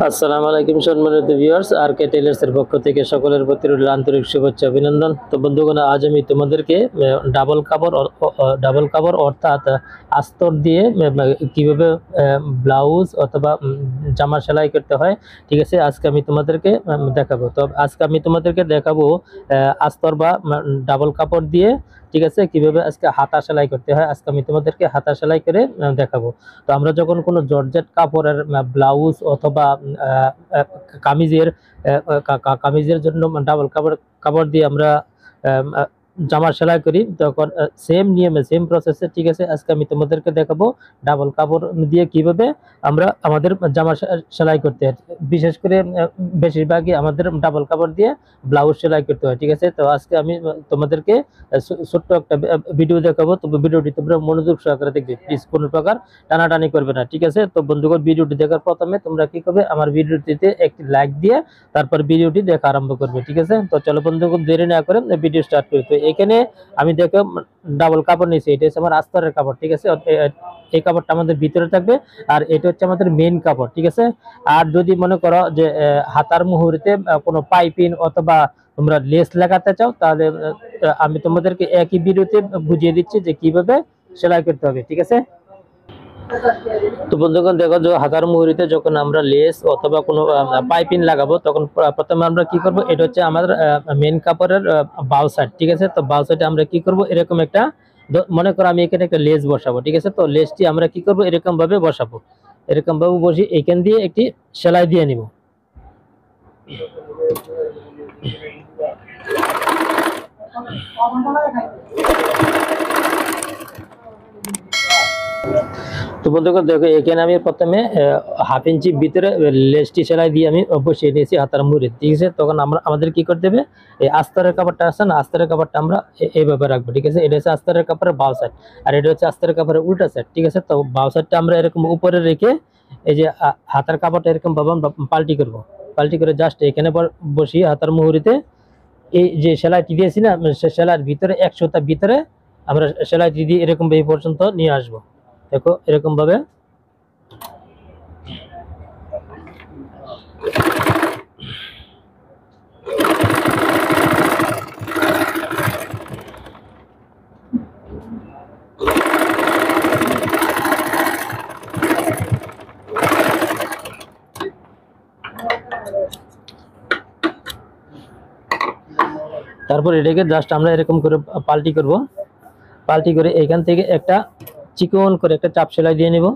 আসসালামু আলাইকুম সম্মানিত ভিউয়ার্স, আর কে টেলার্স এর পক্ষ থেকে সকলের প্রতি রইল আন্তরিক শুভেচ্ছা অভিনন্দন। তো বন্ধুগণ, আজ আমি তোমাদেরকে ডাবল কাপড় অর্থাৎ আস্তর দিয়ে কিভাবে ব্লাউজ অথবা জামা সেলাই করতে হয়, ঠিক আছে, আজকে আমি তোমাদেরকে দেখাবো। তো আজকে আমি তোমাদেরকে দেখাবো আস্তর বা ডাবল কাপড় দিয়ে, ঠিক আছে, কিভাবে আজকে হাতা সেলাই করতে হয়। আজকে আমি তোমাদেরকে হাতা সেলাই করে দেখাবো। তো আমরা যখন কোনো জর্জেট কাপড়ের ব্লাউজ অথবা কামিজের কামিজের জন্য ডাবল কাপড় দিয়ে আমরা জামা সেলাই করি, তখন সেম নিয়মে সেম প্রসেসে, ঠিক আছে, আজকে আমি তোমাদেরকে দেখাবো ডাবল কাপড় দিয়ে কিভাবে আমরা আমাদের জামা সেলাই করতে হয়। বিশেষ করে বেশিরভাগই আমাদের ডাবল কাপড় দিয়ে ব্লাউজ সেলাই করতে হয়, ঠিক আছে। তো আজকে আমি তোমাদেরকে ছোট্ট একটা ভিডিও দেখাবো। তো ভিডিওটি তোমরা মনোযোগ সহকারে দেখবে, প্লিজ কোনো প্রকার টানাটানি করবে না, ঠিক আছে। তো বন্ধুগণ, ভিডিওটি দেখার প্রথমে তোমরা কি করবে, আমার ভিডিওটিতে একটি লাইক দিয়ে তারপর ভিডিওটি দেখা আরম্ভ করবে, ঠিক আছে। তো চলো বন্ধুগণ, দেরি না করে ভিডিও স্টার্ট করি। তো এখানে আমি দেখো ডাবল কাপড় নিয়েছি, এটা হচ্ছে আমার আস্তরের কাপড়, ঠিক আছে। এই কাপড়টা আমাদের ভিতরে থাকবে, আর এটা হচ্ছে আমাদের মেইন কাপড়, ঠিক আছে। আর যদি মনে করো যে হাতার মুহুরিতে কোনো পাইপিং অথবা তোমরা লেস লাগাতে চাও, তাহলে আমি তোমাদেরকে একই ভিডিওতে বুঝিয়ে দিচ্ছি যে কিভাবে সেলাই করতে হবে, ঠিক আছে। তো বন্ধুগণ, দেখো যে হাতার মুহুরিতে যখন আমরা লেস অথবা কোনো পাইপিং লাগাবো, তখন প্রথমে আমরা কি করব, এটা হচ্ছে আমাদের মেন কাপড়ের বাউ সাইড, ঠিক আছে। তো বাউ সাইডে আমরা কি করব, এরকম একটা মনে করো আমি এখানে একটা লেস বসাবো, ঠিক আছে। তো লেসটি আমরা কি করব, এরকম ভাবে বসাবো, এরকম ভাবে বসি এখান দিয়ে একটি সেলাই দিয়ে নিব। তো বন্ধুগণ, দেখো এখানে আমি প্রথমে হাফ ইঞ্চি ভিতরে লেসটি সেলাই দিয়ে আমি বসিয়ে নিয়েছি হাতার মুড়ি, ঠিক আছে। তখন আমাদের কি করতে হবে, এই আস্তরের কাপড়টা আছে না, আস্তরের কাপড়টা আমরা এইভাবে রাখবো, ঠিক আছে। এটা হচ্ছে আস্তরের কাপড়ের বাউ সাইড, আর এটা হচ্ছে আস্তরের কাপড়ের উল্টা সাইড, ঠিক আছে। তো বাউ সাইডটা আমরা এরকম উপরে রেখে এই যে হাতার কাপড়টা এরকম ভাবে আমরা পাল্টি করব, পাল্টি করে জাস্ট এখানে বসিয়ে হাতার মুহুরিতে এই যে সেলাইটি দিয়েছি না, সে সেলাইয়ের ভিতরে 100টা ভিতরে আমরা সেলাইটি দিয়ে এরকম এই পর্যন্ত নিয়ে আসবো। দেখো এরকম ভাবে। তারপর এটাকে জাস্ট আমরা এরকম করে পাল্টি করব, পাল্টি করে এখান থেকে একটা চিকন করে একটা চাপ সেলাই দিয়ে নিব।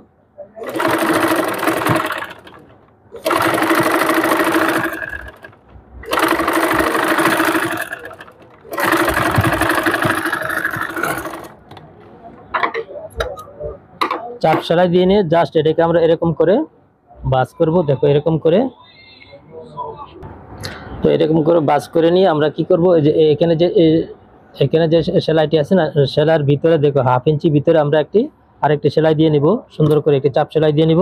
চাপ সেলাই দিয়ে নিয়ে জাস্ট এটাকে আমরা এরকম করে বাস করব, দেখো এরকম করে। তো এরকম করে বাস করে নিয়ে আমরা কি করব, যে এখানে যে সেলাইটি আছে না, সেলাইয়ের ভিতরে দেখো হাফ ইঞ্চি ভিতরে আমরা আরেকটি সেলাই দিয়ে নিব, সুন্দর করে একটি চাপ সেলাই দিয়ে নিব।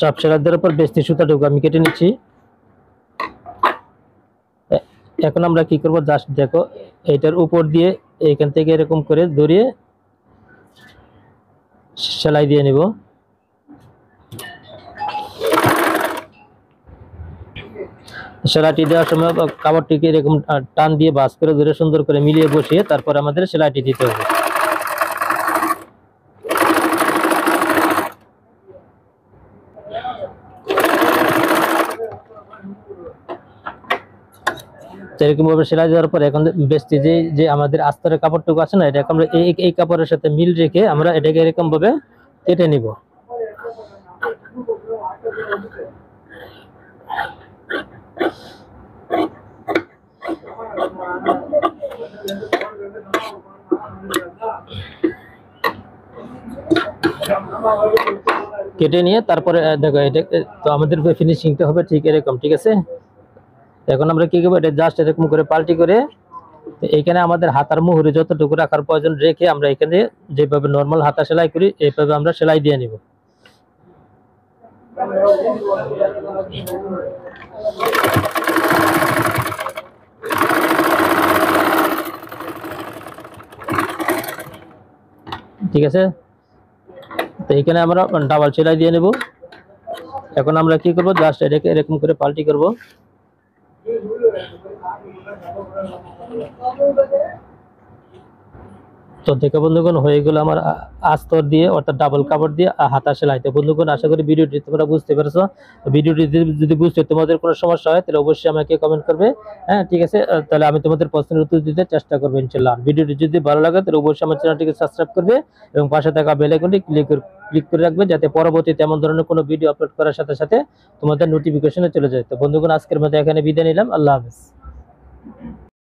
চাপ সেলাই দেওয়ার পর বেস্তি সুতাটুকু আমি কেটে নিচ্ছি। এখন আমরা কি করব, জাস্ট দেখো এইটার উপর দিয়ে এখান থেকে এরকম করে ধরিয়ে সেলাই দিয়ে নিব। সেলাইটি দেওয়ার সময় কাপড়টিকে এরকম টান দিয়ে বাস করে ধরে সুন্দর করে মিলিয়ে বসিয়ে তারপর আমাদের সেলাইটি দিতে হবে। এরকম ভাবে সেলাই দেওয়ার পর এখন বেস্টি যে আমাদের আস্তরের কাপড়টুকু আছে না, এটাকে আমরা এই কাপড়ের সাথে মিল রেখে আমরা এটাকে এরকম ভাবে কেটে নিব। কেটে নিয়ে তারপরে দেখো এটা তো আমাদের ফিনিশিংটা হবে ঠিক এরকম, ঠিক আছে। এখন আমরা কি করবো, এটা জাস্ট এরকম করে পাল্টি করে এইখানে আমাদের হাতার মুহুরে যতটুকু রাখার প্রয়োজন রেখে আমরা এখানে যেভাবে নর্মাল হাতা সেলাই করি এইভাবে আমরা সেলাই দিয়ে নিব। ঠিক আছে, তো এখানে আমরা ডাবল সেলাই দিয়ে নেব। এখন আমরা কি করব, জাস্ট এটাকে এরকম করে পাল্টি করব। তো দেখো বন্ধুগণ, হয়ে গেল আমার আস্তর দিয়ে অর্থাৎ ডাবল কাপড় দিয়ে হাতা সেলাই। তো বন্ধুগণ, আশা করি ভিডিওটি তোমরা বুঝতে পেরেছো। ভিডিওটি যদি বুঝতে তোমাদের কোনো সমস্যা হয় তাহলে অবশ্যই আমাকে কমেন্ট করবে। হ্যাঁ, ঠিক আছে, তাহলে আমি তোমাদের প্রশ্নের উত্তর দিতে চেষ্টা করবো ইনশাআল্লাহ। ভিডিওটি যদি ভালো লাগে তাহলে অবশ্যই আমার চ্যানেলটিকে সাবস্ক্রাইব করবে এবং পাশে থাকা বেল আইকনটি ক্লিক করে রাখবে, যাতে পরবর্তীতে এমন ধরনের কোনো ভিডিও আপলোড করার সাথে সাথে তোমাদের নোটিফিকেশনে চলে যায়। তো বন্ধুগণ, আজকের মতো এখানে বিদায় নিলাম। আল্লাহ হাফেজ।